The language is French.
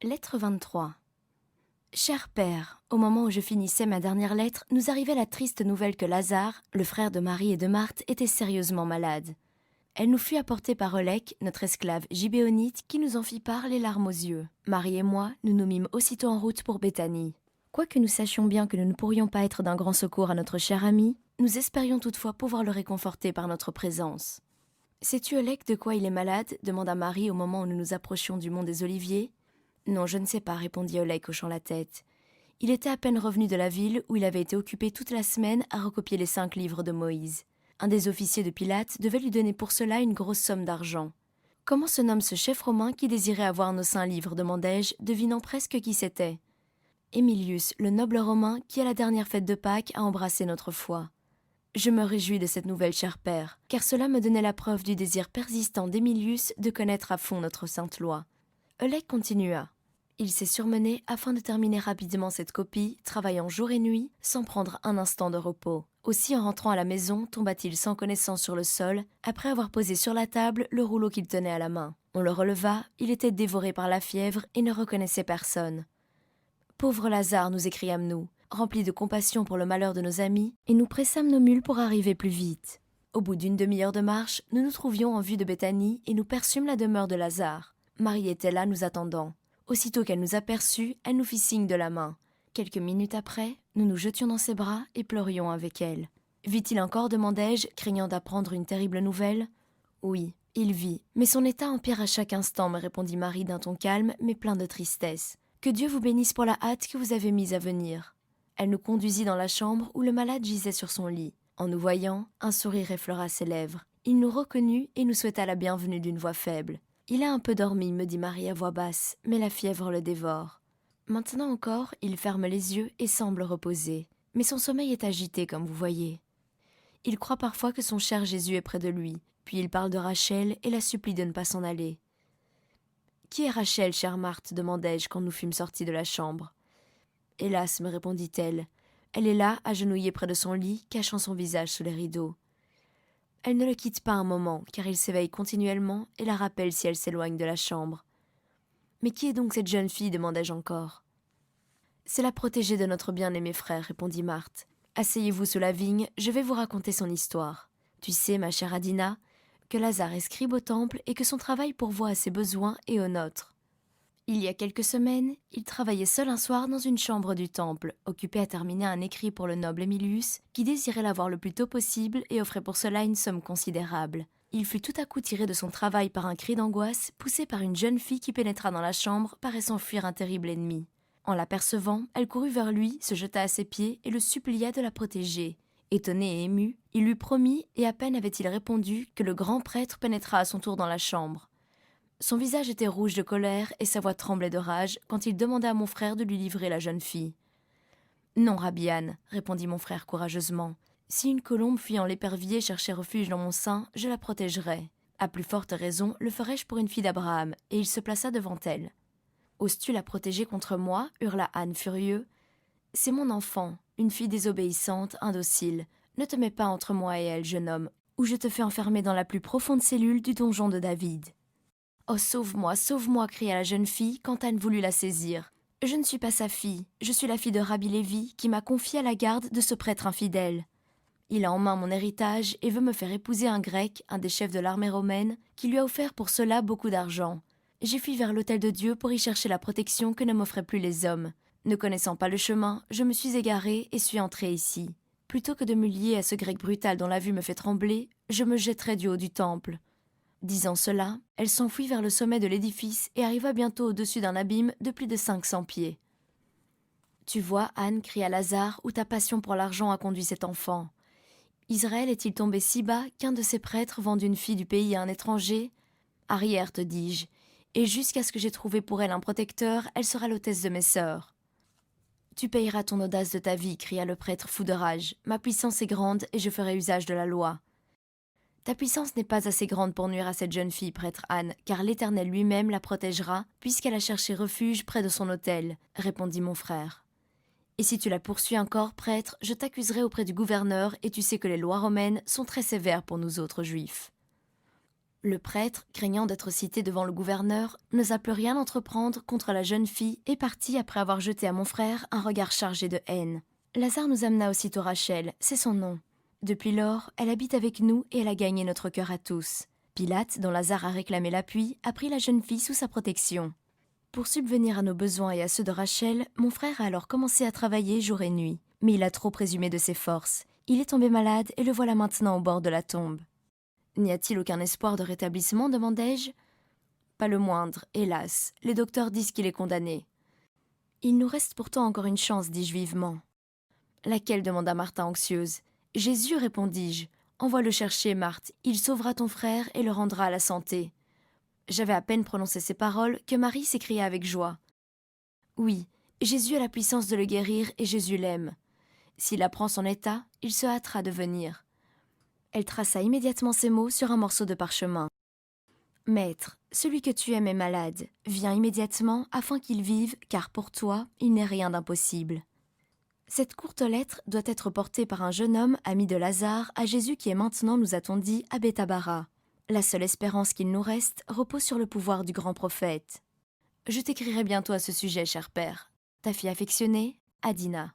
Lettre 23. Cher père, au moment où je finissais ma dernière lettre, nous arrivait la triste nouvelle que Lazare, le frère de Marie et de Marthe, était sérieusement malade. Elle nous fut apportée par Eulèque, notre esclave gibéonite, qui nous en fit part les larmes aux yeux. Marie et moi, nous nous mîmes aussitôt en route pour Béthanie. Quoique nous sachions bien que nous ne pourrions pas être d'un grand secours à notre cher ami, nous espérions toutefois pouvoir le réconforter par notre présence. « Sais-tu, Eulèque, de quoi il est malade ?» demanda Marie au moment où nous nous approchions du mont des Oliviers. « Non, je ne sais pas, répondit Eulèque hochant la tête. Il était à peine revenu de la ville où il avait été occupé toute la semaine à recopier les 5 livres de Moïse. Un des officiers de Pilate devait lui donner pour cela une grosse somme d'argent. « Comment se nomme ce chef romain qui désirait avoir nos 5 livres ?» demandai-je, devinant presque qui c'était. « Émilius, le noble romain qui, à la dernière fête de Pâques, a embrassé notre foi. » Je me réjouis de cette nouvelle, cher père, car cela me donnait la preuve du désir persistant d'Émilius de connaître à fond notre sainte loi. Eulèque continua. Il s'est surmené afin de terminer rapidement cette copie, travaillant jour et nuit, sans prendre un instant de repos. Aussi, en rentrant à la maison, tomba-t-il sans connaissance sur le sol, après avoir posé sur la table le rouleau qu'il tenait à la main. On le releva, il était dévoré par la fièvre et ne reconnaissait personne. « Pauvre Lazare !» nous écriâmes-nous, remplis de compassion pour le malheur de nos amis, et nous pressâmes nos mules pour arriver plus vite. Au bout d'une demi-heure de marche, nous nous trouvions en vue de Béthanie et nous perçûmes la demeure de Lazare. Marie était là nous attendant. Aussitôt qu'elle nous aperçut, elle nous fit signe de la main. Quelques minutes après, nous nous jetions dans ses bras et pleurions avec elle. « Vit-il encore ?» demandai-je, craignant d'apprendre une terrible nouvelle. « Oui, il vit, mais son état empire à chaque instant, » me répondit Marie d'un ton calme, mais plein de tristesse. « Que Dieu vous bénisse pour la hâte que vous avez mise à venir. » Elle nous conduisit dans la chambre où le malade gisait sur son lit. En nous voyant, un sourire effleura ses lèvres. Il nous reconnut et nous souhaita la bienvenue d'une voix faible. « Il a un peu dormi, » me dit Marie à voix basse, mais la fièvre le dévore. Maintenant encore, il ferme les yeux et semble reposé. Mais son sommeil est agité, comme vous voyez. Il croit parfois que son cher Jésus est près de lui, puis il parle de Rachel et la supplie de ne pas s'en aller. « Qui est Rachel, chère Marthe ?» demandai-je quand nous fûmes sortis de la chambre. « Hélas, » me répondit-elle, « elle est là, agenouillée près de son lit, cachant son visage sous les rideaux. Elle ne le quitte pas un moment, car il s'éveille continuellement et la rappelle si elle s'éloigne de la chambre. »« Mais qui est donc cette jeune fille ?» demandai-je encore. « C'est la protégée de notre bien-aimé frère, » répondit Marthe. « Asseyez-vous sous la vigne, je vais vous raconter son histoire. Tu sais, ma chère Adina, que Lazare est scribe au temple et que son travail pourvoit à ses besoins et aux nôtres. Il y a quelques semaines, il travaillait seul un soir dans une chambre du temple, occupé à terminer un écrit pour le noble Émilius, qui désirait l'avoir le plus tôt possible et offrait pour cela une somme considérable. Il fut tout à coup tiré de son travail par un cri d'angoisse, poussé par une jeune fille qui pénétra dans la chambre, paraissant fuir un terrible ennemi. En l'apercevant, elle courut vers lui, se jeta à ses pieds et le supplia de la protéger. Étonné et ému, il lui promit, et à peine avait-il répondu, que le grand prêtre pénétra à son tour dans la chambre. Son visage était rouge de colère et sa voix tremblait de rage quand il demanda à mon frère de lui livrer la jeune fille. « Non, Rabbi Anne, » répondit mon frère courageusement. « Si une colombe fuyant l'épervier cherchait refuge dans mon sein, je la protégerais. À plus forte raison, le ferais-je pour une fille d'Abraham, et il se plaça devant elle. « Oses-tu la protéger contre moi ?» hurla Anne furieux. « C'est mon enfant, une fille désobéissante, indocile. Ne te mets pas entre moi et elle, jeune homme, ou je te fais enfermer dans la plus profonde cellule du donjon de David. » « Oh, sauve-moi !» cria la jeune fille quand Anne voulut la saisir. « Je ne suis pas sa fille, je suis la fille de Rabbi Lévi qui m'a confiée à la garde de ce prêtre infidèle. Il a en main mon héritage et veut me faire épouser un grec, un des chefs de l'armée romaine, qui lui a offert pour cela beaucoup d'argent. J'ai fui vers l'autel de Dieu pour y chercher la protection que ne m'offraient plus les hommes. Ne connaissant pas le chemin, je me suis égarée et suis entrée ici. Plutôt que de me lier à ce grec brutal dont la vue me fait trembler, je me jetterai du haut du temple. » Disant cela, elle s'enfuit vers le sommet de l'édifice et arriva bientôt au-dessus d'un abîme de plus de 500 pieds. « Tu vois, Anne, cria Lazare, où ta passion pour l'argent a conduit cet enfant. Israël est-il tombé si bas qu'un de ses prêtres vende une fille du pays à un étranger? Arrière, te dis-je, et jusqu'à ce que j'aie trouvé pour elle un protecteur, elle sera l'hôtesse de mes sœurs. »« Tu payeras ton audace de ta vie, cria le prêtre fou de rage. Ma puissance est grande et je ferai usage de la loi. » « Ta puissance n'est pas assez grande pour nuire à cette jeune fille, prêtre Anne, car l'Éternel lui-même la protégera, puisqu'elle a cherché refuge près de son autel, » répondit mon frère. « Et si tu la poursuis encore, prêtre, je t'accuserai auprès du gouverneur, et tu sais que les lois romaines sont très sévères pour nous autres juifs. » Le prêtre, craignant d'être cité devant le gouverneur, n'osa plus rien entreprendre contre la jeune fille et partit après avoir jeté à mon frère un regard chargé de haine. Lazare nous amena aussitôt Rachel, c'est son nom. Depuis lors, elle habite avec nous et elle a gagné notre cœur à tous. Pilate, dont Lazare a réclamé l'appui, a pris la jeune fille sous sa protection. Pour subvenir à nos besoins et à ceux de Rachel, mon frère a alors commencé à travailler jour et nuit. Mais il a trop présumé de ses forces. Il est tombé malade et le voilà maintenant au bord de la tombe. N'y a-t-il aucun espoir de rétablissement, demandai-je. Pas le moindre, hélas. Les docteurs disent qu'il est condamné. Il nous reste pourtant encore une chance, dis-je vivement. Laquelle, demanda Martha anxieuse. Jésus, répondis-je. Envoie-le chercher, Marthe. Il sauvera ton frère et le rendra à la santé. J'avais à peine prononcé ces paroles que Marie s'écria avec joie. Oui, Jésus a la puissance de le guérir et Jésus l'aime. S'il apprend son état, il se hâtera de venir. Elle traça immédiatement ces mots sur un morceau de parchemin. Maître, celui que tu aimes est malade. Viens immédiatement afin qu'il vive, car pour toi, il n'est rien d'impossible. Cette courte lettre doit être portée par un jeune homme, ami de Lazare, à Jésus qui est maintenant, nous a-t-on dit, à Bethabara. La seule espérance qu'il nous reste repose sur le pouvoir du grand prophète. Je t'écrirai bientôt à ce sujet, cher père. Ta fille affectionnée, Adina.